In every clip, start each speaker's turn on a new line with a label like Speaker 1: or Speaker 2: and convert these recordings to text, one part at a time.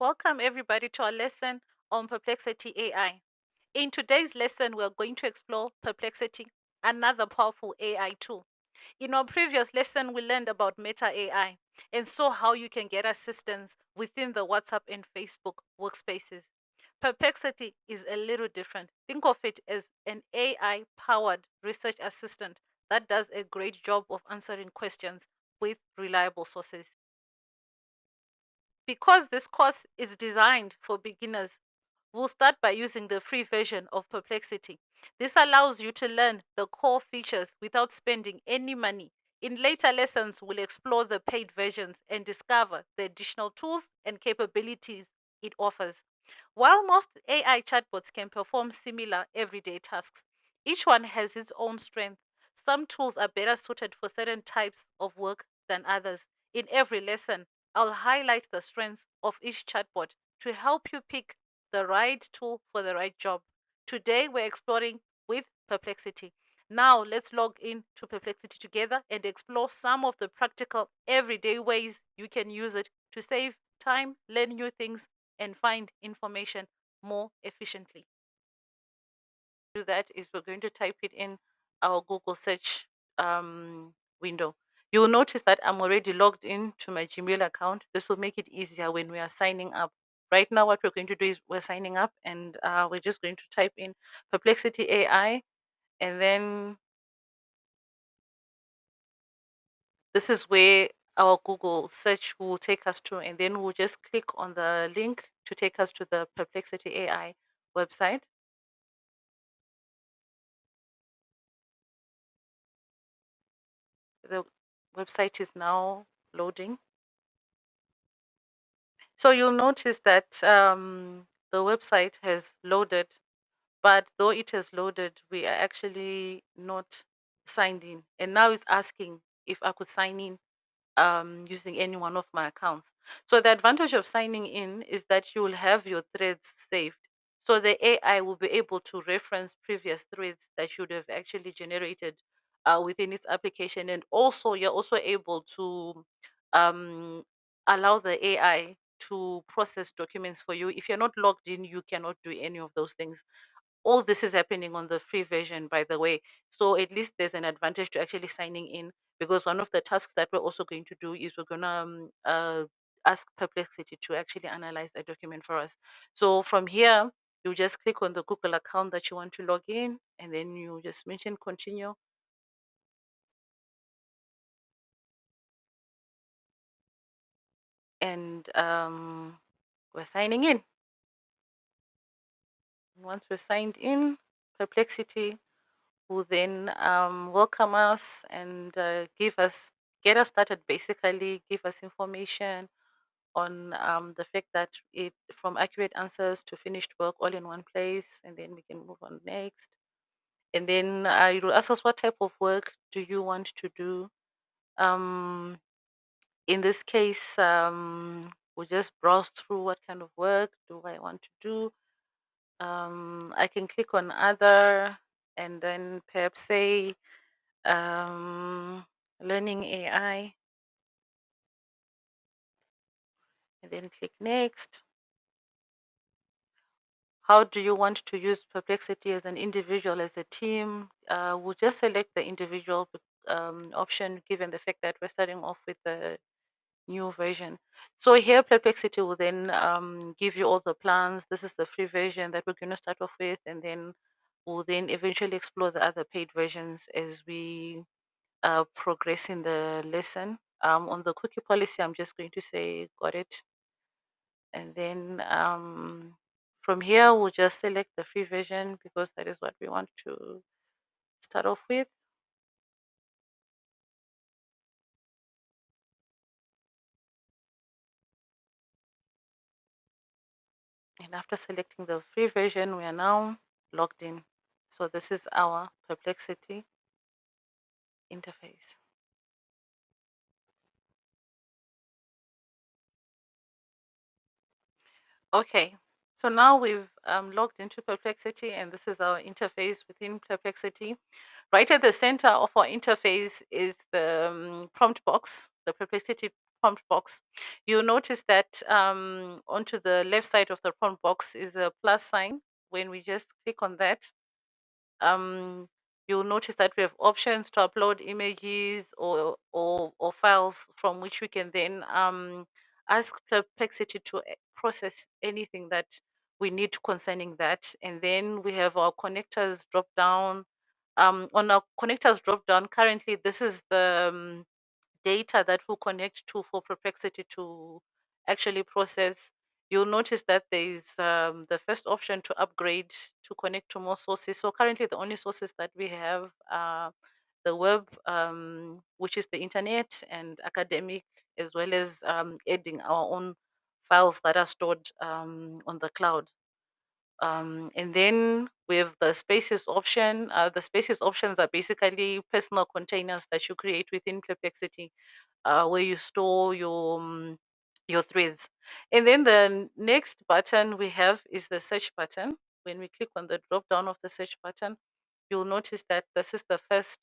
Speaker 1: Welcome everybody to our lesson on Perplexity AI. In today's lesson, we're going to explore Perplexity, another powerful AI tool. In our previous lesson, we learned about Meta AI and saw how you can get assistance within the WhatsApp and Facebook workspaces. Perplexity is a little different. Think of it as an AI powered research assistant that does a great job of answering questions with reliable sources. Because this course is designed for beginners, we'll start by using the free version of Perplexity. This allows you to learn the core features without spending any money. In later lessons, we'll explore the paid versions and discover the additional tools and capabilities it offers. While most AI chatbots can perform similar everyday tasks, each one has its own strength. Some tools are better suited for certain types of work than others. In every lesson, I'll highlight the strengths of each chatbot to help you pick the right tool for the right job. Today, we're exploring with Perplexity. Now, let's log in to Perplexity together and explore some of the practical, everyday ways you can use it to save time, learn new things, and find information more efficiently. To do that is we're going to type it in our Google search window. You will notice that I'm already logged in to my Gmail account. This will make it easier when we are signing up. Right now, what we're going to do is we're signing up and we're just going to type in Perplexity AI, and then this is where our Google search will take us to, and then we'll just click on the link to take us to the Perplexity AI website. The website is now loading. So you'll notice that the website has loaded, but though it has loaded, we are actually not signed in. And now it's asking if I could sign in using any one of my accounts. So the advantage of signing in is that you will have your threads saved. So the AI will be able to reference previous threads that you would have actually generated within its application. And also, you're also able to um, allow the AI to process documents for you. If you're not logged in, you cannot do any of those things. All this is happening on the free version, by the way. So at least there's an advantage to actually signing in, because one of the tasks that we're also going to do is we're going to ask Perplexity to actually analyze a document for us. So from here, you just click on the Google account that you want to log in, and then you just mention continue. And we're signing in. Once we're signed in, Perplexity will then welcome us and get us started, basically give us information on the fact that it from accurate answers to finished work all in one place, and then we can move on next. And then it will ask us what type of work do you want to do. um, in this case, we'll just browse through what kind of work do I want to do. I can click on other, and then perhaps say um, learning AI, and then click next. How do you want to use Perplexity as an individual, as a team? We'll just select the individual option, given the fact that we're starting off with the new version. So here, Perplexity will then give you all the plans. This is the free version that we're going to start off with, and then we'll then eventually explore the other paid versions as we progress in the lesson. On the cookie policy, I'm just going to say got it. And then from here, we'll just select the free version because that is what we want to start off with. And after selecting the free version, we are now logged in. So this is our Perplexity interface. Okay, so now we've logged into Perplexity, and this is our interface within Perplexity. Right at the center of our interface is the prompt box, the Perplexity prompt box, you'll notice that onto the left side of the prompt box is a plus sign. When we just click on that, um, you'll notice that we have options to upload images or files from which we can then ask Perplexity to process anything that we need concerning that. And then we have our connectors drop down. On our connectors drop down, currently this is the data that will connect to for Perplexity to actually process. You'll notice that there is the first option to upgrade to connect to more sources. So currently, the only sources that we have are the web, which is the internet, and academic, as well as adding our own files that are stored on the cloud. And then we have the spaces option. The spaces options are basically personal containers that you create within Perplexity, where you store your threads. And then the next button we have is the search button. When we click on the drop down of the search button, you'll notice that this is the first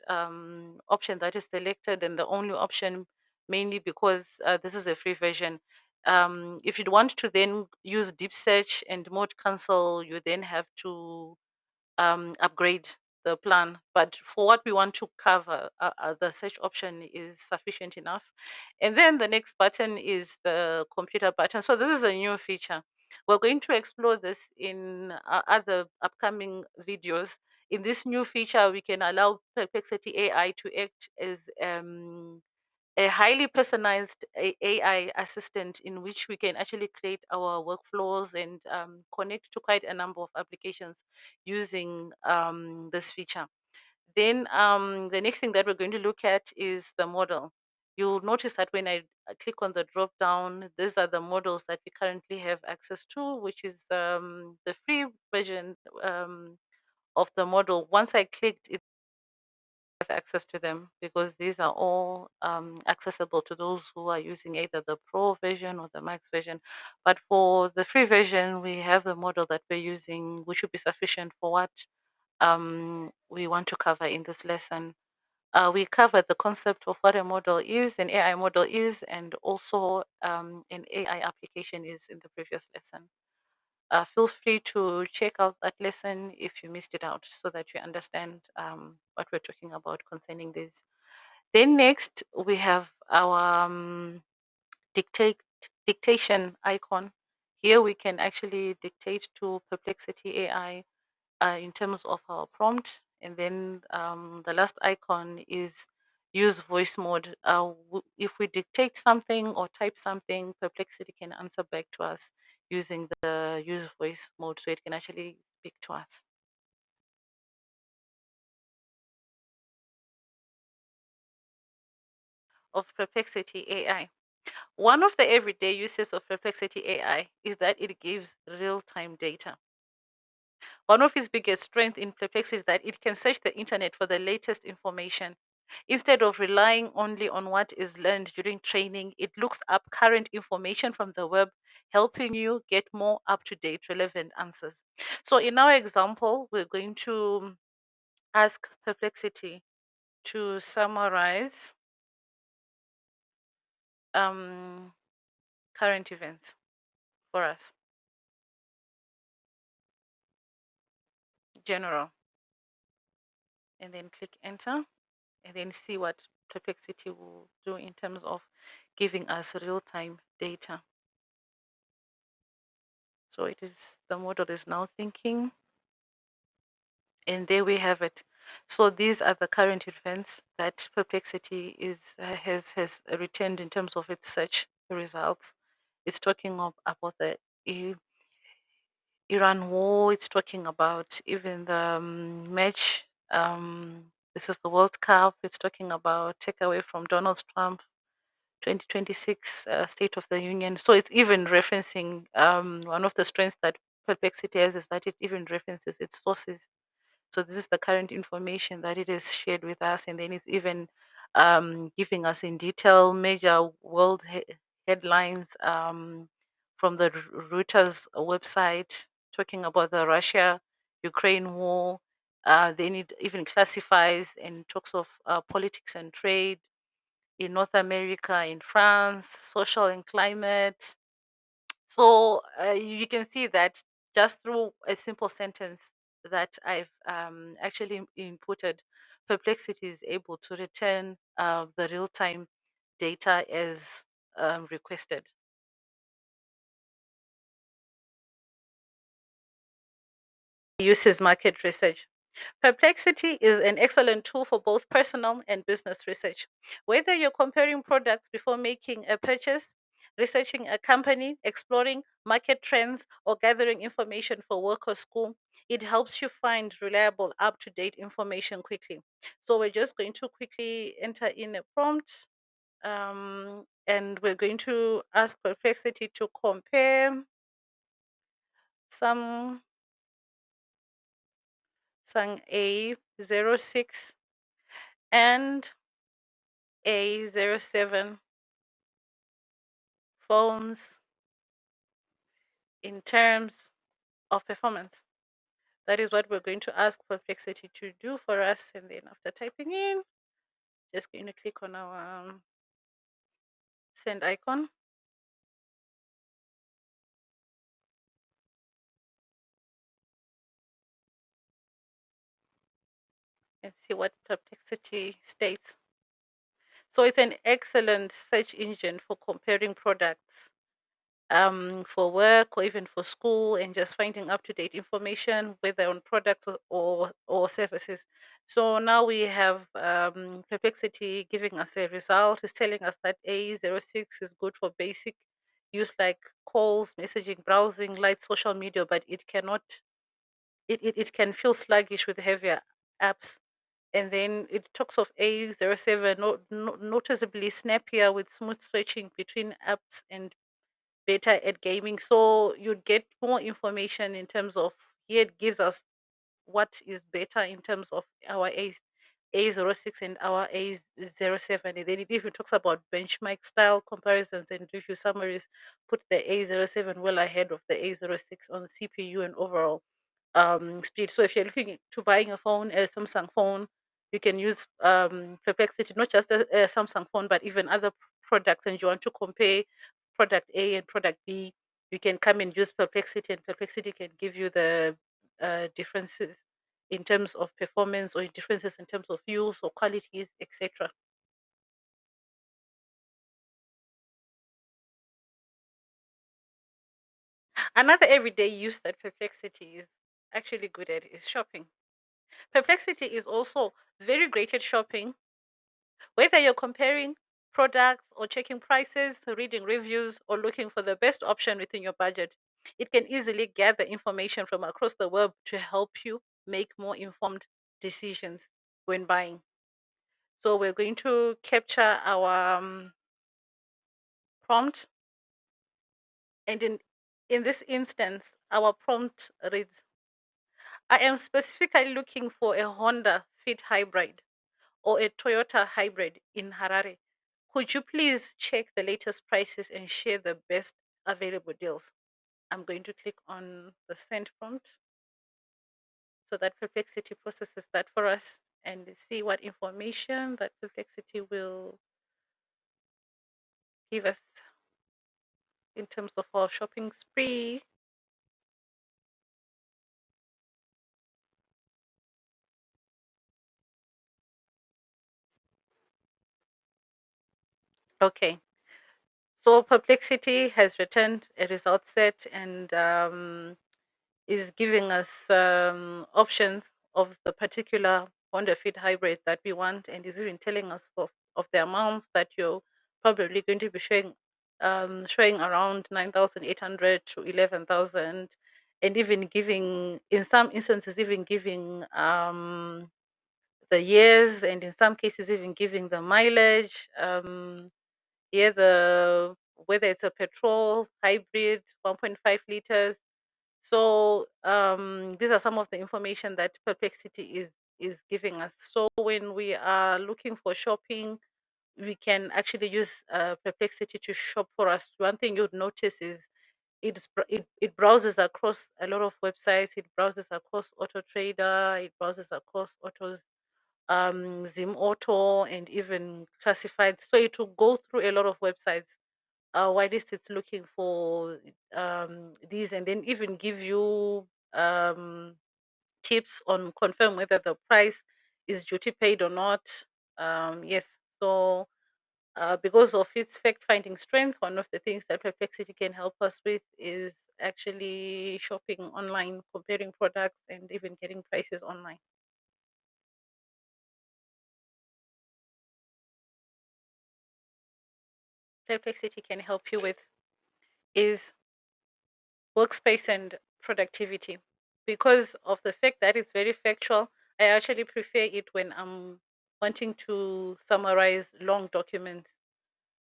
Speaker 1: option that is selected, and the only option, mainly because this is a free version. If you'd want to then use deep search and mode cancel, you then have to upgrade the plan. But for what we want to cover, the search option is sufficient enough. And then the next button is the computer button. So this is a new feature. We're going to explore this in other upcoming videos. In this new feature, we can allow Perplexity AI to act as a highly personalized AI assistant in which we can actually create our workflows and connect to quite a number of applications using this feature. Then the next thing that we're going to look at is the model. You'll notice that when I click on the drop down, these are the models that we currently have access to, which is the free version of the model. Once I clicked, it have access to them because these are all accessible to those who are using either the Pro version or the Max version. But for the free version, we have a model that we're using, which would be sufficient for what we want to cover in this lesson. We covered the concept of what a model is, an AI model is, and also an AI application is in the previous lesson. Feel free to check out that lesson if you missed it out so that you understand what we're talking about concerning this. Then next, we have our dictate dictation icon. Here we can actually dictate to Perplexity AI in terms of our prompt. And then the last icon is use voice mode. If we dictate something or type something, Perplexity can answer back to us using the use voice mode, so it can actually speak to us. Of Perplexity AI. One of the everyday uses of Perplexity AI is that it gives real-time data. One of its biggest strengths in Perplexity is that it can search the internet for the latest information. Instead of relying only on what is learned during training, it looks up current information from the web, helping you get more up to date, relevant answers. So, in our example, we're going to ask Perplexity to summarize um, current events for us, general, and then click enter, and then see what Perplexity will do in terms of giving us real time data. So it is the model is now thinking, and there we have it. So these are the current events that Perplexity has returned in terms of its search results. It's talking about the I- Iran war. It's talking about even the match. This is the World Cup. It's talking about takeaway from Donald Trump 2026 State of the Union. So it's even referencing one of the strengths that Perplexity has is that it even references its sources. So this is the current information that it has shared with us, and then it's even giving us in detail major world headlines from the Reuters website talking about the Russia-Ukraine war. Then it even classifies and talks of politics and trade. in North America, in France, social and climate. So you can see that just through a simple sentence that I've actually inputted, Perplexity is able to return the real time data as requested. Uses market research. Perplexity is an excellent tool for both personal and business research. Whether you're comparing products before making a purchase, researching a company, exploring market trends, or gathering information for work or school, it helps you find reliable, up to date information quickly. So, we're just going to quickly enter in a prompt and we're going to ask Perplexity to compare some A06 and A07 phones in terms of performance. That is what we're going to ask Perplexity to do for us. And then after typing in, just going to click on our send icon and see what Perplexity states. So it's an excellent search engine for comparing products for work or even for school and just finding up to date information, whether on products or services. So now we have Perplexity giving us a result. It's telling us that A06 is good for basic use like calls, messaging, browsing, light social media, but it cannot, it can feel sluggish with heavier apps. And then it talks of A07, noticeably snappier with smooth switching between apps and better at gaming. So you'd get more information in terms of here it gives us what is better in terms of our A06 and our A07. And then it even talks about benchmark style comparisons and review summaries, put the A07 well ahead of the A06 on CPU and overall speed. So if you're looking to buying a phone, a Samsung phone, you can use Perplexity, not just a Samsung phone, but even other products, and you want to compare product A and product B, you can come and use Perplexity, and Perplexity can give you the differences in terms of performance or differences in terms of use or qualities, etc. Another everyday use that Perplexity is actually good at is shopping. Perplexity is also very great at shopping. Whether you're comparing products or checking prices, reading reviews, or looking for the best option within your budget, it can easily gather information from across the web to help you make more informed decisions when buying. So we're going to capture our prompt, and in this instance, our prompt reads, I am specifically looking for a Honda Fit hybrid or a Toyota hybrid in Harare. Could you please check the latest prices and share the best available deals? I'm going to click on the send prompt so that Perplexity processes that for us and see what information that Perplexity will give us in terms of our shopping spree. Okay, so Perplexity has returned a result set and is giving us options of the particular Honda Fit hybrid that we want, and is even telling us of the amounts that you're probably going to be showing around 9,800 to 11,000, and even giving, in some instances, even giving the years, and in some cases, even giving the mileage. Here, the whether it's a petrol, hybrid, 1.5 liters, so these are some of the information that Perplexity is giving us. So when we are looking for shopping, we can actually use Perplexity to shop for us. One thing you'd notice is it browses across a lot of websites. It browses across Auto Trader. It browses across Autos. Zim Auto, and even classified. So it will go through a lot of websites. Why this it's looking for these, and then even give you tips on confirm whether the price is duty paid or not. Yes, so because of its fact finding strength, one of the things that Perplexity can help us with is actually shopping online, comparing products, and even getting prices online. Perplexity can help you with is workspace and productivity. Because of the fact that it's very factual, I actually prefer it when I'm wanting to summarize long documents.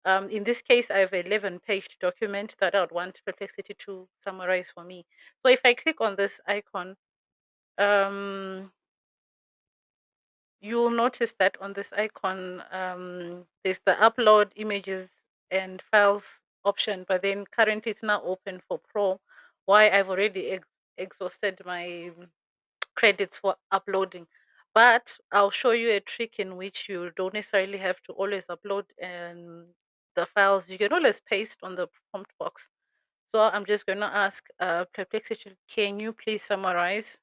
Speaker 1: In this case, I have an 11-page document that I would want Perplexity to summarize for me. So if I click on this icon, um, you'll notice that on this icon, there's the upload images and files option, but then currently it's now open for Pro. Why I've already exhausted my credits for uploading. But I'll show you a trick in which you don't necessarily have to always upload the files. You can always paste on the prompt box. So I'm just going to ask Perplexity, can you please summarize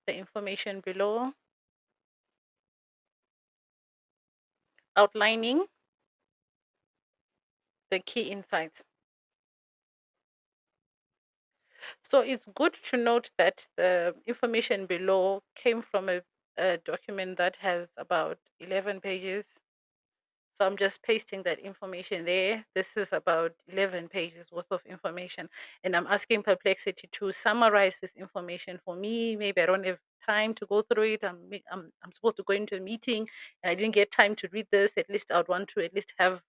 Speaker 1: the information below, outlining the key insights. So it's good to note that the information below came from a document that has about 11 pages. So I'm just pasting that information there. This is about 11 pages worth of information. And I'm asking Perplexity to summarize this information for me. Maybe I don't have time to go through it. I'm supposed to go into a meeting and I didn't get time to read this. At least I would want to at least have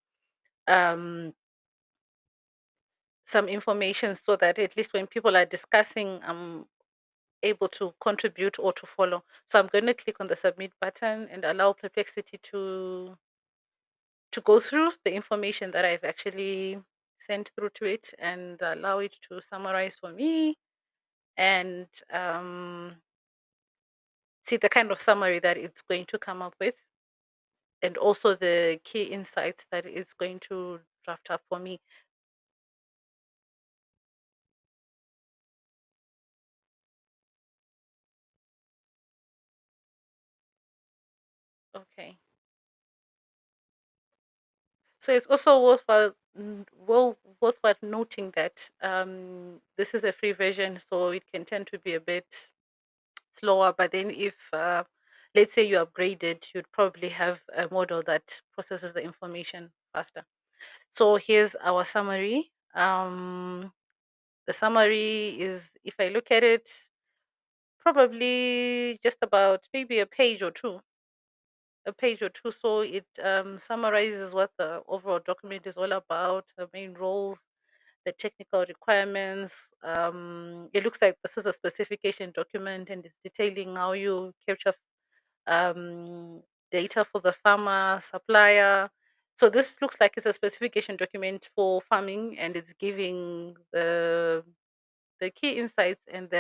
Speaker 1: um, some information so that at least when people are discussing, I'm able to contribute or to follow. So I'm going to click on the submit button and allow Perplexity to go through the information that I've actually sent through to it and allow it to summarize for me and see the kind of summary that it's going to come up with and also the key insights that it's going to draft up for me. Okay. So it's also worthwhile noting that this is a free version, so it can tend to be a bit slower. But then, if let's say you upgraded, you'd probably have a model that processes the information faster. So here's our summary. The summary is, if I look at it, probably just about maybe a page or two. So it summarizes what the overall document is all about, the main roles, the technical requirements. It looks like this is a specification document and it's detailing how you capture um, data for the farmer, supplier. So this looks like it's a specification document for farming, and it's giving the key insights and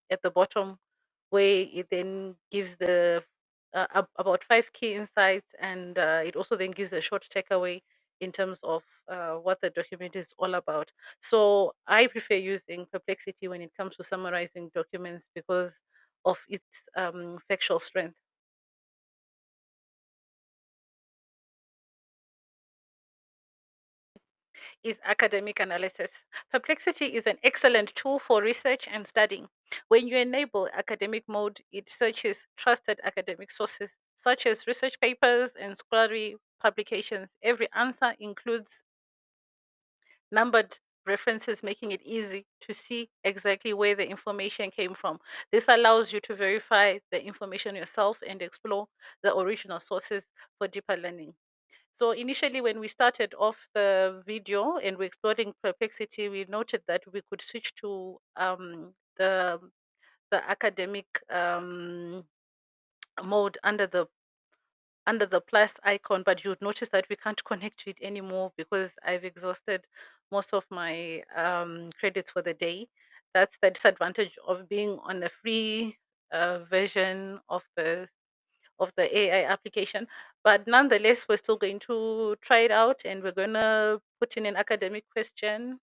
Speaker 1: at the bottom where it then gives the about 5 key insights, and it also then gives a short takeaway in terms of what the document is all about. So I prefer using Perplexity when it comes to summarizing documents because of its factual strength. Is academic analysis. Perplexity is an excellent tool for research and studying. When you enable academic mode, it searches trusted academic sources, such as research papers and scholarly publications. Every answer includes numbered references, making it easy to see exactly where the information came from. This allows you to verify the information yourself and explore the original sources for deeper learning. So initially, when we started off the video and we're exploring Perplexity, we noted that we could switch to the academic mode under the under the plus icon, but you would notice that we can't connect to it anymore because I've exhausted most of my credits for the day. That's the disadvantage of being on a free version of the AI application. But nonetheless, we're still going to try it out, and we're going to put in an academic question,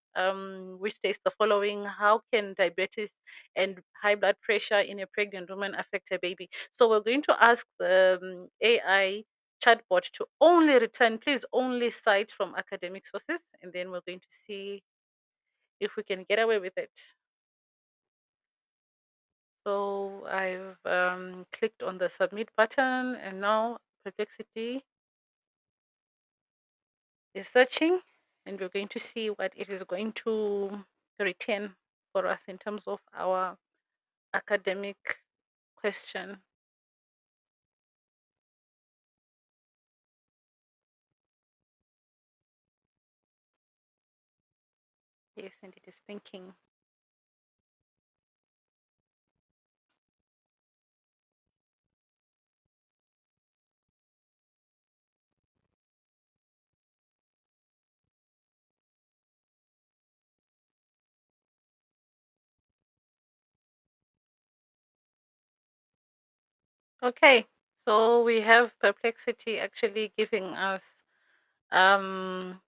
Speaker 1: which says the following: how can diabetes and high blood pressure in a pregnant woman affect a baby? So we're going to ask the AI chatbot to only return, please only cite from academic sources, and then we're going to see if we can get away with it. So I've clicked on the submit button, and now Perplexity is searching, and we're going to see what it is going to return for us in terms of our academic question. Yes, and it is thinking. Okay, so we have Perplexity actually giving us um,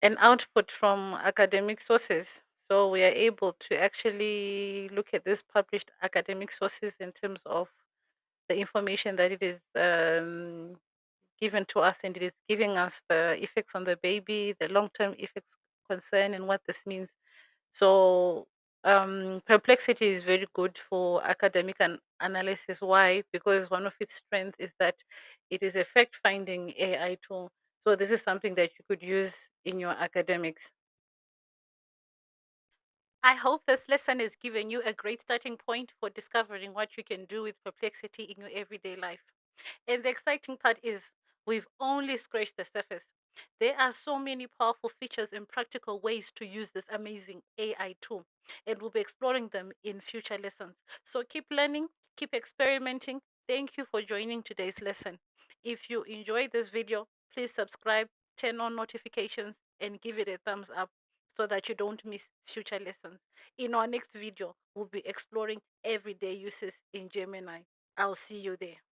Speaker 1: an output from academic sources. So we are able to actually look at these published academic sources in terms of the information that it is given to us, and it is giving us the effects on the baby, the long term effects concern, and what this means. So, Perplexity is very good for academic analysis. Why? Because one of its strengths is that it is a fact finding AI tool. So, this is something that you could use in your academics. I hope this lesson is giving you a great starting point for discovering what you can do with Perplexity in your everyday life. And the exciting part is we've only scratched the surface. There are so many powerful features and practical ways to use this amazing AI tool, and we'll be exploring them in future lessons. So keep learning, keep experimenting. Thank you for joining today's lesson. If you enjoyed this video, please subscribe, turn on notifications, and give it a thumbs up so that you don't miss future lessons. In our next video, we'll be exploring everyday uses in Gemini. I'll see you there.